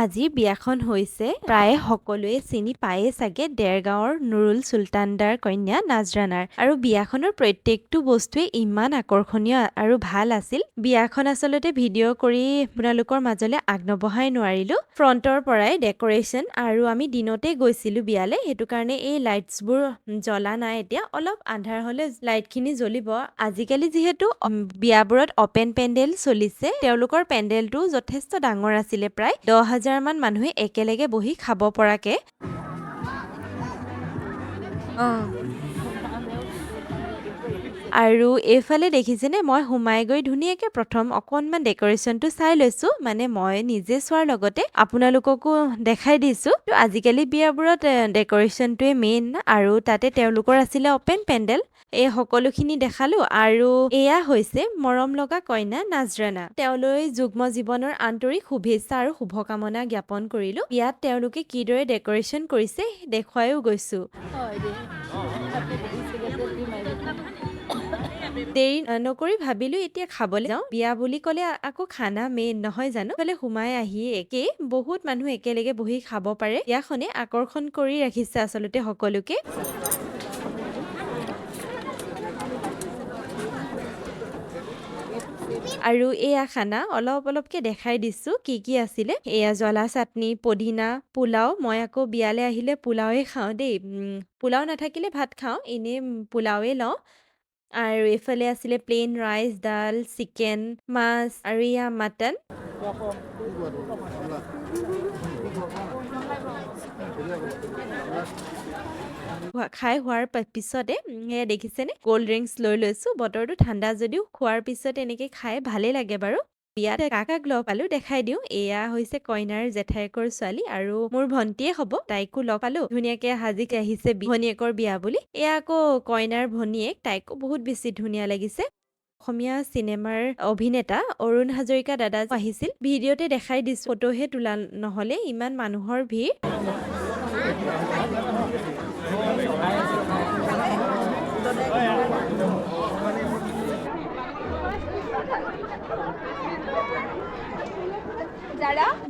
আজি বিয়াখন হৈছে প্ৰায় সকলোৱে চিনি পায়ে চাগে দেৰগাঁৱৰ নুৰুল চুলতানদাৰ কন্যা নাজৰানাৰ আৰু বিয়াখনৰ প্ৰত্যেকটো বস্তুৱে ইমান আকৰ্ষণীয় আৰু ভাল আছিল। বিয়াখন আচলতে ভিডিঅ' কৰি আপোনালোকৰ মাজলৈ আগনবঢ়াই নোৱাৰিলো। ফ্ৰণ্টৰ পৰাই ডেক'ৰেশ্যন আৰু আমি দিনতে গৈছিলো বিয়ালে, সেইটো কাৰণে এই লাইটছবোৰ জ্বলা নাই। এতিয়া অলপ আন্ধাৰ হলে লাইটখিনি জ্বলিব। আজিকালি যিহেতু বিয়াবোৰত অপেন পেণ্ডেল চলিছে, তেওঁলোকৰ পেণ্ডেলটো যথেষ্ট ডাঙৰ আছিলে, প্ৰায় 10,000 মান মানুহে একেলগে বহি খাব পৰাকে। আৰু এইফালে দেখিছেনে, মই সোমাই গৈ ধুনীয়াকে প্ৰথম অকণমান ডেক'ৰেশ্যনটো চাই লৈছো। মানে মই নিজে চোৱাৰ লগতে আপোনালোককো দেখাই দিছো। আজিকালি বিয়াবোৰত ডেক'ৰেশ্যনটোৱে মেইন, আৰু তাতে তেওঁলোকৰ আছিলে অপেন পেণ্ডেল। এই সকলোখিনি দেখালো আৰু এয়া হৈছে মৰম লগা কইনা নাজৰানা। তেওঁলৈ যুগ্ম জীৱনৰ আন্তৰিক শুভেচ্ছা আৰু শুভকামনা জ্ঞাপন কৰিলো। ইয়াত তেওঁলোকে কিদৰে ডেক'ৰেশ্যন কৰিছে দেখুৱাইও গৈছো। দেৰি নকৰি ভাবিলো এতিয়া খাবলৈ যাওঁ। বিয়া বুলি ক'লে আকৌ খানা মেইন নহয় জানো? ফালে সোমাই আহি একেই বহুত মানুহ একেলগে বহি খাব পাৰে। বিয়াখনে আকৰ্ষণ কৰি ৰাখিছে আচলতে সকলোকে। আৰু এয়া খানা অলপকে দেখাই দিছো কি কি আছিলে। এয়া জ্বলা চাটনি, পদিনা, পোলাও। মই আকৌ বিয়ালে আহিলে পোলাওৱে খাওঁ দেই। পোলাও নাথাকিলে ভাত খাওঁ, এনেই পোলাওৱে লওঁ। আৰু এইফালে আছিলে প্লেইন ৰাইচ, ডাল, চিকেন, মাছ আৰু এয়া মাটন। খাই হোৱাৰ পিছতে দেখিছেনে ক'ল্ড ড্ৰিংকছ লৈ লৈছো। বতৰটো ঠাণ্ডা যদিও খোৱাৰ পিছত এনেকে খাই ভালে লাগে বাৰু। বিয়াত কাক লগ পালো দেখাই দিওঁ। এয়া হৈছে কইনাৰ জেঠাইকৰ ছোৱালী আৰু মোৰ ভন্টিয়ে হ'ব। তাইকো লগ পালো, ধুনীয়াকে সাজি আহিছে ভনীয়েকৰ বিয়া বুলি। এয়া আকৌ কইনাৰ ভনীয়েক, তাইকো বহুত বেছি ধুনীয়া লাগিছে। অসমীয়া চিনেমাৰ অভিনেতা অৰুণ হাজৰিকা দাদা আহিছিল। ভিডিঅ'তে দেখাই দিছো, ফটোহে তোলা নহলে, ইমান মানুহৰ ভিৰ।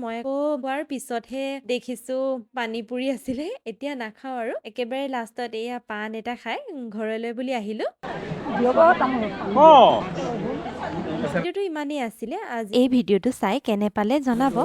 মই আকৌ খোৱাৰ পিছতহে দেখিছো পানী পুৰি আছিলে। এতিয়া নাখাওঁ আৰু একেবাৰে লাষ্টত এয়া পাণ এটা খাই ঘৰলৈ বুলি আহিলো। ভিডিঅ'টো ইমানেই আছিলে। আজি এই ভিডিঅ'টো চাই কেনে পালে জনাব।